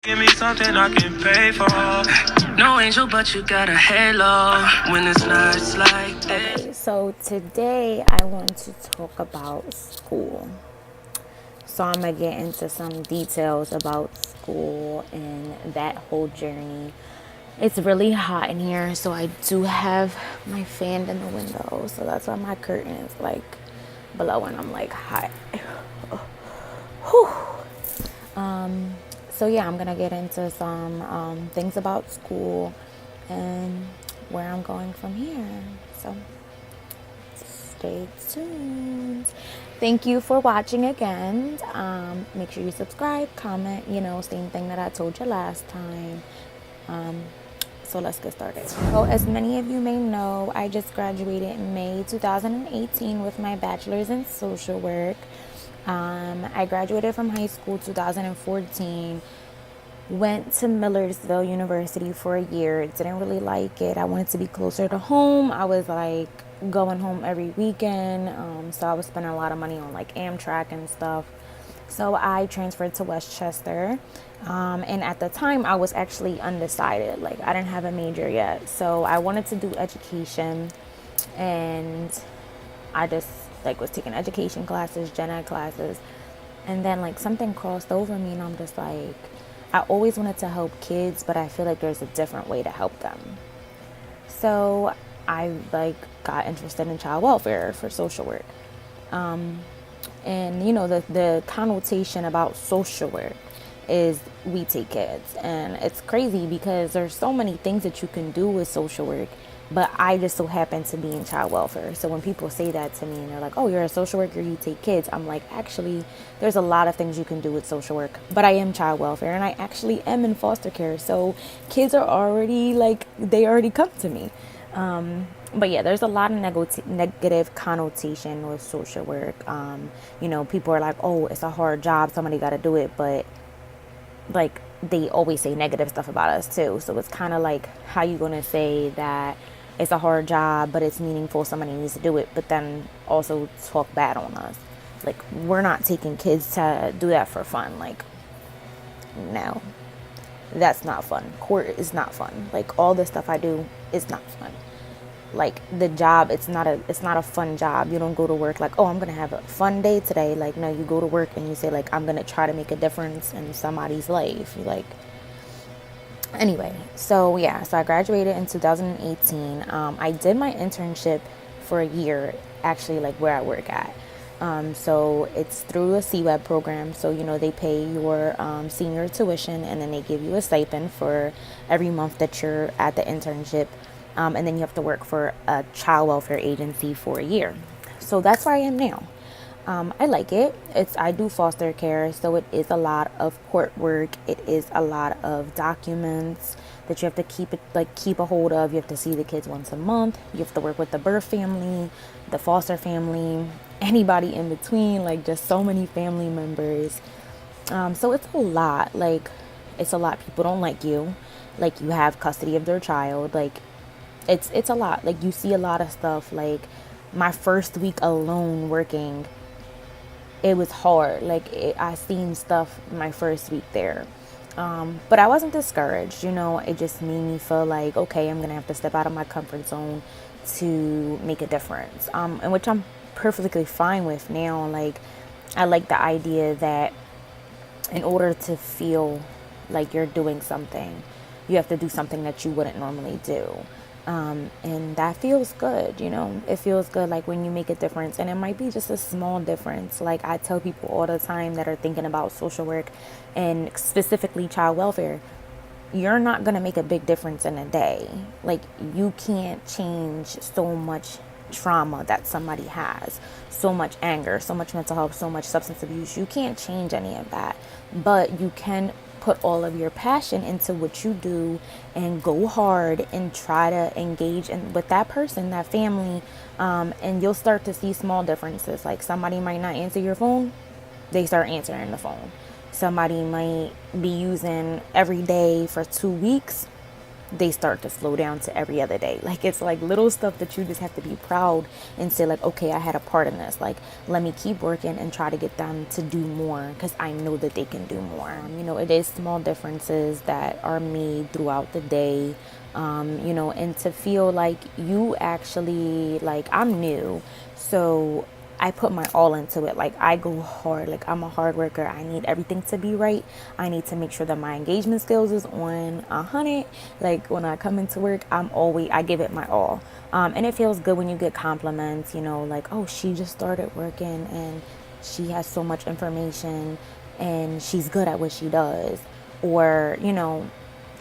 Give me something I can pay for. No angel, but you got a halo when it's nights like this. Okay, so today I want to talk about school. So I'm gonna get into some details about school and that whole journey. It's really hot in here, so I do have my fan in the window, so that's why my curtain is like blowing. I'm like hot. Whew. So yeah, I'm gonna get into some things about school and where I'm going from here. So stay tuned. Thank you for watching again. Make sure you subscribe, comment, same thing that I told you last time. So let's get started. So as many of you may know, I just graduated in May 2018 with my bachelor's in social work. I graduated from high school 2014. Went to Millersville University for a year. Didn't really like it. I wanted to be closer to home. I was like going home every weekend. So I was spending a lot of money on like Amtrak and stuff. So I transferred to Westchester. And at the time I was actually undecided. Like I didn't have a major yet. So I wanted to do education, and I just like was taking education classes, gen ed classes. And then like something crossed over me and I'm just like, I always wanted to help kids, but I feel like there's a different way to help them. So I like got interested in child welfare for social work. And the connotation about social work is we take kids, and it's crazy because there's so many things that you can do with social work, but I just so happen to be in child welfare. So when people say that to me and they're like, oh, you're a social worker, you take kids, I'm like, actually there's a lot of things you can do with social work, but I am child welfare and I actually am in foster care, so kids are already like, they already come to me. But yeah, there's a lot of negative connotation with social work. People are like, oh, it's a hard job, somebody got to do it, but like they always say negative stuff about us too. So it's kind of like, how you gonna say that it's a hard job but it's meaningful, somebody needs to do it, but then also talk bad on us? Like, we're not taking kids to do that for fun. Like, no, that's not fun. Court is not fun. Like, all the stuff I do is not fun. Like, the job, it's not a fun job. You don't go to work like, oh, I'm gonna have a fun day today. Like, no, you go to work and you say like, I'm gonna try to make a difference in somebody's life. Anyway, so yeah, so I graduated in 2018. I did my internship for a year, actually, like where I work at. So it's through a CWEB program. So, they pay your senior tuition, and then they give you a stipend for every month that you're at the internship. And then you have to work for a child welfare agency for a year. So that's where I am now. I like it. I do foster care, so it is a lot of court work. It is a lot of documents that you have to keep a hold of. You have to see the kids once a month. You have to work with the birth family, the foster family, anybody in between, like just so many family members. So it's a lot. Like, it's a lot. People don't like you. Like, you have custody of their child. Like, it's a lot. Like, you see a lot of stuff. Like, my first week alone working, it was hard. Like, I seen stuff my first week there. But I wasn't discouraged, it just made me feel like, okay, I'm gonna have to step out of my comfort zone to make a difference. And which I'm perfectly fine with now. Like, I like the idea that in order to feel like you're doing something, you have to do something that you wouldn't normally do. And that feels good, it feels good, like when you make a difference, and it might be just a small difference. Like, I tell people all the time that are thinking about social work and specifically child welfare, you're not going to make a big difference in a day. Like, you can't change so much trauma that somebody has, so much anger, so much mental health, so much substance abuse. You can't change any of that, but you can put all of your passion into what you do and go hard and try to engage with that person, that family, and you'll start to see small differences. Like, somebody might not answer your phone, they start answering the phone. Somebody might be using every day for 2 weeks, they start to slow down to every other day. Like, it's like little stuff that you just have to be proud and say, like, okay, I had a part in this. Like, let me keep working and try to get them to do more, because I know that they can do more. It is small differences that are made throughout the day. And to feel like you actually, like, I'm new, so I put my all into it. Like, I go hard. Like, I'm a hard worker. I need everything to be right. I need to make sure that my engagement skills is on 100. Like, when I come into work, I give it my all. And it feels good when you get compliments, like, oh, she just started working and she has so much information and she's good at what she does. Or,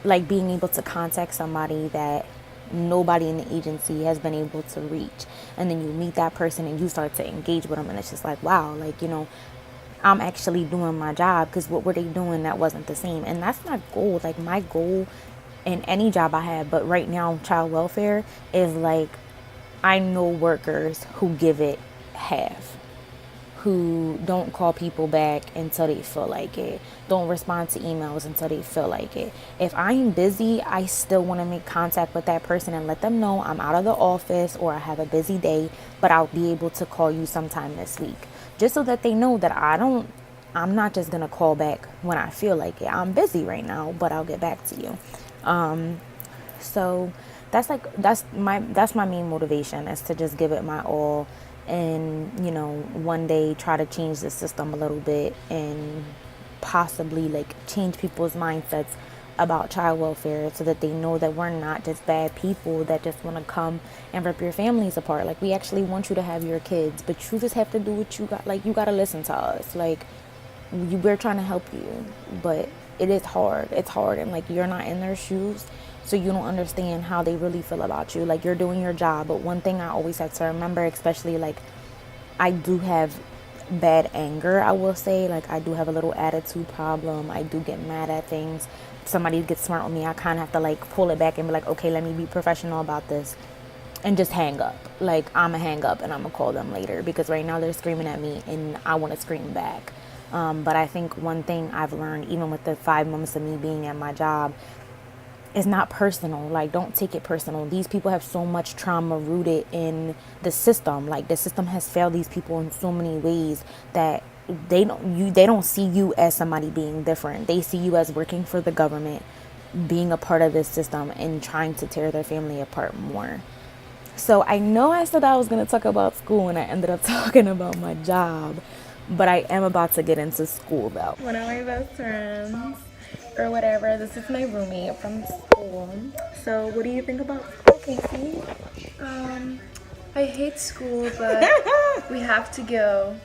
like being able to contact somebody that nobody in the agency has been able to reach, and then you meet that person and you start to engage with them, and it's just like, wow, like, I'm actually doing my job, because what were they doing that wasn't the same? And that's my goal. Like, my goal in any job I have, but right now child welfare, is like, I know workers who give it half, who don't call people back until they feel like it, don't respond to emails until they feel like it. If I'm busy, I still want to make contact with that person and let them know I'm out of the office or I have a busy day, but I'll be able to call you sometime this week. Just so that they know that I'm not just going to call back when I feel like it. I'm busy right now, but I'll get back to you. So that's my main motivation, is to just give it my all, and one day try to change the system a little bit, and possibly like change people's mindsets about child welfare, so that they know that we're not just bad people that just want to come and rip your families apart. Like, we actually want you to have your kids, but you just have to do what you got. Like, you got to listen to us. Like, we're trying to help you, but it is hard. It's hard, and like, you're not in their shoes, so you don't understand how they really feel about you. Like, you're doing your job, but one thing I always have to remember, especially like, I do have bad anger, I will say. Like, I do have a little attitude problem. I do get mad at things. If somebody gets smart with me, I kind of have to like pull it back and be like, okay, let me be professional about this, and just hang up. Like, I'm gonna hang up and I'm gonna call them later, because right now they're screaming at me and I want to scream back. But I think one thing I've learned, even with the 5 months of me being at my job, is not personal. Like, don't take it personal. These people have so much trauma rooted in the system. Like, the system has failed these people in so many ways that they don't see you as somebody being different. They see you as working for the government, being a part of this system, and trying to tear their family apart more. So I know I said I was going to talk about school, and I ended up talking about my job, but I am about to get into school though. One of my best friends, or whatever. This is my roommate from school. So what do you think about school, Casey? I hate school, but we have to go.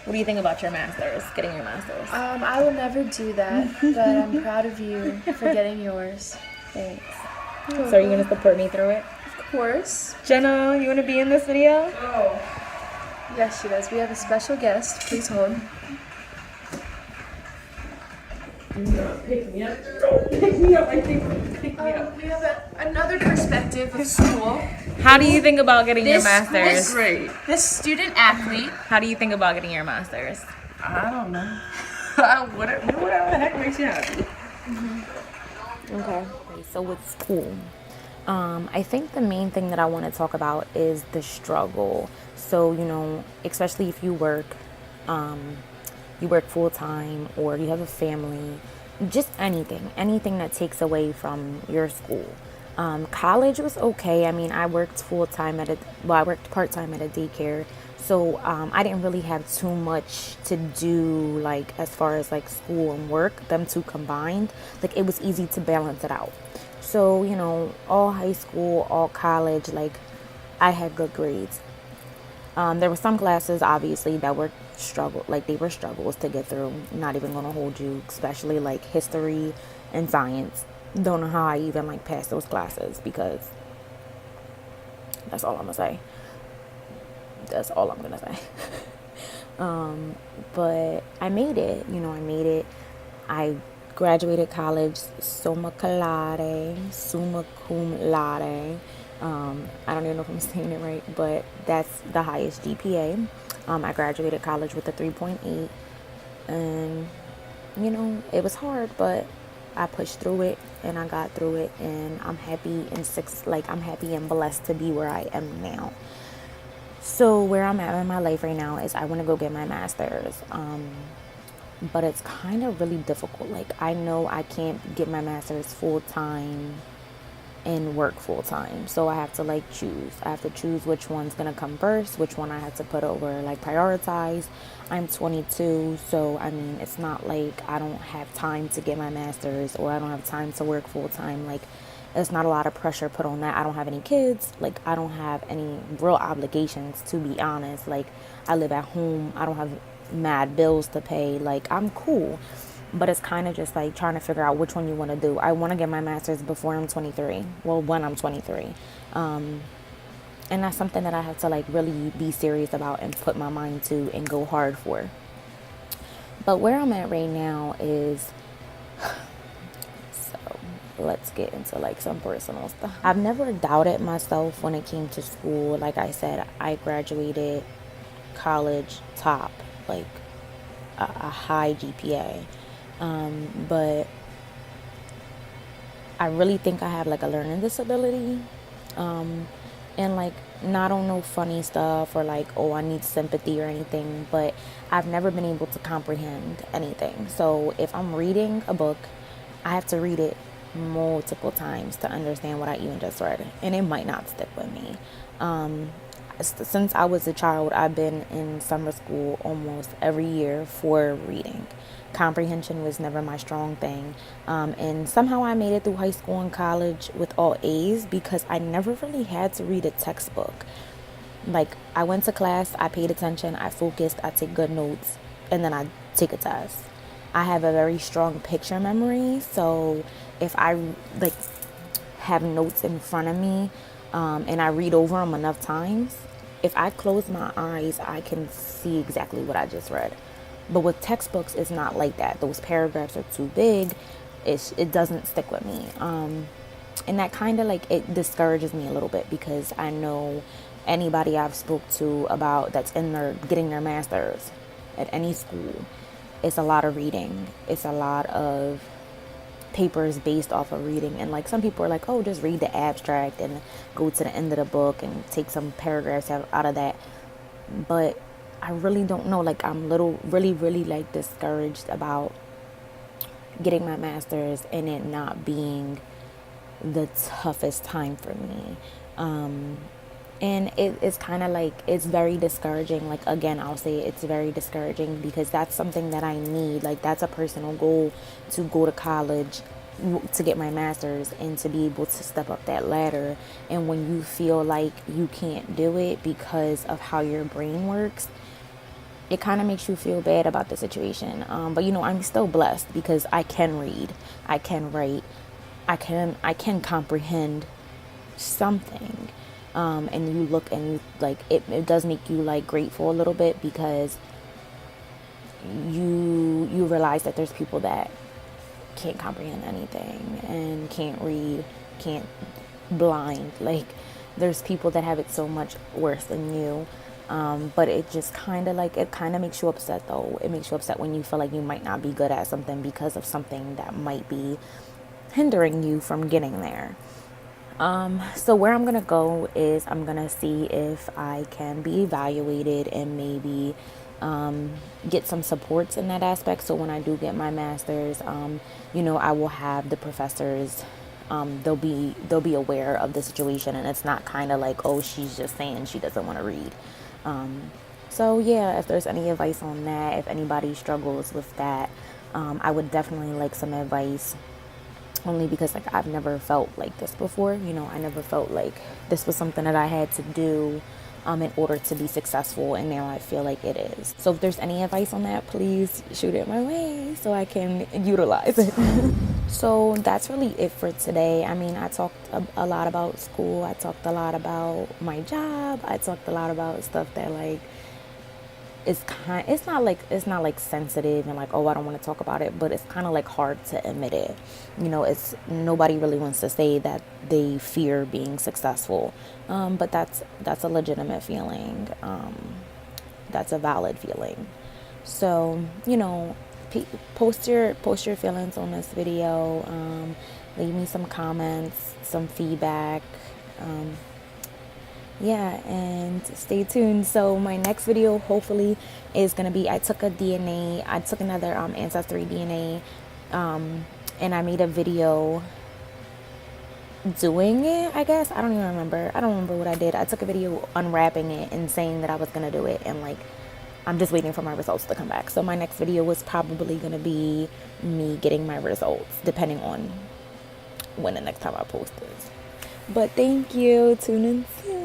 What do you think about your master's, getting your master's? I will never do that, but I'm proud of you for getting yours. Thanks. So are you going to support me through it? Of course. Jenna, you want to be in this video? Oh. Yes, she does. We have a special guest. Please hold. Pick me up. Pick me up, I think. Pick me up. We have another perspective of school. How do you think about getting your master's? Great. This student athlete. How do you think about getting your master's? I don't know. Whatever the heck makes you happy. Okay, so with school, I think the main thing that I want to talk about is the struggle. So, especially if you work full time, or you have a family, just anything that takes away from your school. College was okay. I mean, I worked part time at a daycare, so I didn't really have too much to do, like, as far as like school and work, them two combined. Like, it was easy to balance it out. So, all high school, all college, like, I had good grades. There were some classes, obviously, that were struggles to get through. Not even gonna hold you, especially like history and science. Don't know how I even like passed those classes, because that's all I'm gonna say. But I made it. I graduated college summa cum laude. I don't even know if I'm saying it right, but that's the highest GPA. I graduated college with a 3.8, and it was hard, but I pushed through it and I got through it, and I'm happy I'm happy and blessed to be where I am now. So where I'm at in my life right now is I want to go get my master's. But it's kind of really difficult. Like, I know I can't get my master's full time and work full time, so I have to like choose. I have to choose which one's gonna come first, which one I have to put over, like prioritize. I'm 22, so I mean, it's not like I don't have time to get my master's or I don't have time to work full time. Like, there's not a lot of pressure put on that. I don't have any kids. Like, I don't have any real obligations, to be honest. Like, I live at home. I don't have mad bills to pay. Like, I'm cool. But it's kind of just like trying to figure out which one you want to do. I want to get my master's before I'm 23. Well, when I'm 23. And that's something that I have to like really be serious about and put my mind to and go hard for. But where I'm at right now is, so let's get into like some personal stuff. I've never doubted myself when it came to school. Like I said, I graduated college top, like a high GPA. But I really think I have like a learning disability, and like not on no funny stuff or like, oh, I need sympathy or anything, but I've never been able to comprehend anything. So if I'm reading a book, I have to read it multiple times to understand what I even just read, and it might not stick with me. Since I was a child, I've been in summer school almost every year for reading. Comprehension was never my strong thing. And somehow I made it through high school and college with all A's because I never really had to read a textbook. Like, I went to class, I paid attention, I focused, I take good notes, and then I take a test. I have a very strong picture memory, so if I like have notes in front of me, and I read over them enough times, if I close my eyes, I can see exactly what I just read. But with textbooks, it's not like that. Those paragraphs are too big. It doesn't stick with me. And that kind of like, it discourages me a little bit because I know anybody I've spoke to about that's in their getting their master's at any school, it's a lot of reading. It's a lot of papers based off of reading, and like some people are like, oh, just read the abstract and go to the end of the book and take some paragraphs out of that. But I really don't know, like I'm really like discouraged about getting my master's and it not being the toughest time for me. And it's kind of like, it's very discouraging. Like, again, I'll say it's very discouraging because that's something that I need. Like, that's a personal goal, to go to college, to get my master's, and to be able to step up that ladder. And when you feel like you can't do it because of how your brain works, it kind of makes you feel bad about the situation. But you know, I'm still blessed because I can read, I can write, I can comprehend something. And you look and you like it does make you like grateful a little bit because you realize that there's people that can't comprehend anything and can't read, can't, blind. Like, there's people that have it so much worse than you. But it just kind of like, it kind of makes you upset though. It makes you upset when you feel like you might not be good at something because of something that might be hindering you from getting there. So where I'm going to go is I'm going to see if I can be evaluated and maybe get some supports in that aspect. So when I do get my master's, you know, I will have the professors, they'll be aware of the situation, and it's not kind of like, oh, she's just saying she doesn't want to read. So yeah, if there's any advice on that, if anybody struggles with that, I would definitely like some advice. Only because like I've never felt like this before, you know, I never felt like this was something that I had to do in order to be successful, and now I feel like it is. So if there's any advice on that, please shoot it my way so I can utilize it. So that's really it for today. I mean, I talked a lot about school, I talked a lot about my job, I talked a lot about stuff that like it's not like sensitive and like, oh, I don't want to talk about it, but it's kind of like hard to admit it. You know, it's, nobody really wants to say that they fear being successful, but that's a legitimate feeling. That's a valid feeling. So, you know, post your feelings on this video. Leave me some comments, some feedback. Yeah, and stay tuned. So my next video hopefully is gonna be, I took another Ancestry DNA, and I made a video doing it, I guess. I don't remember what I did. I took a video unwrapping it and saying that I was gonna do it, and like I'm just waiting for my results to come back. So my next video was probably gonna be me getting my results, depending on when the next time I post this. But thank you. Tune in soon.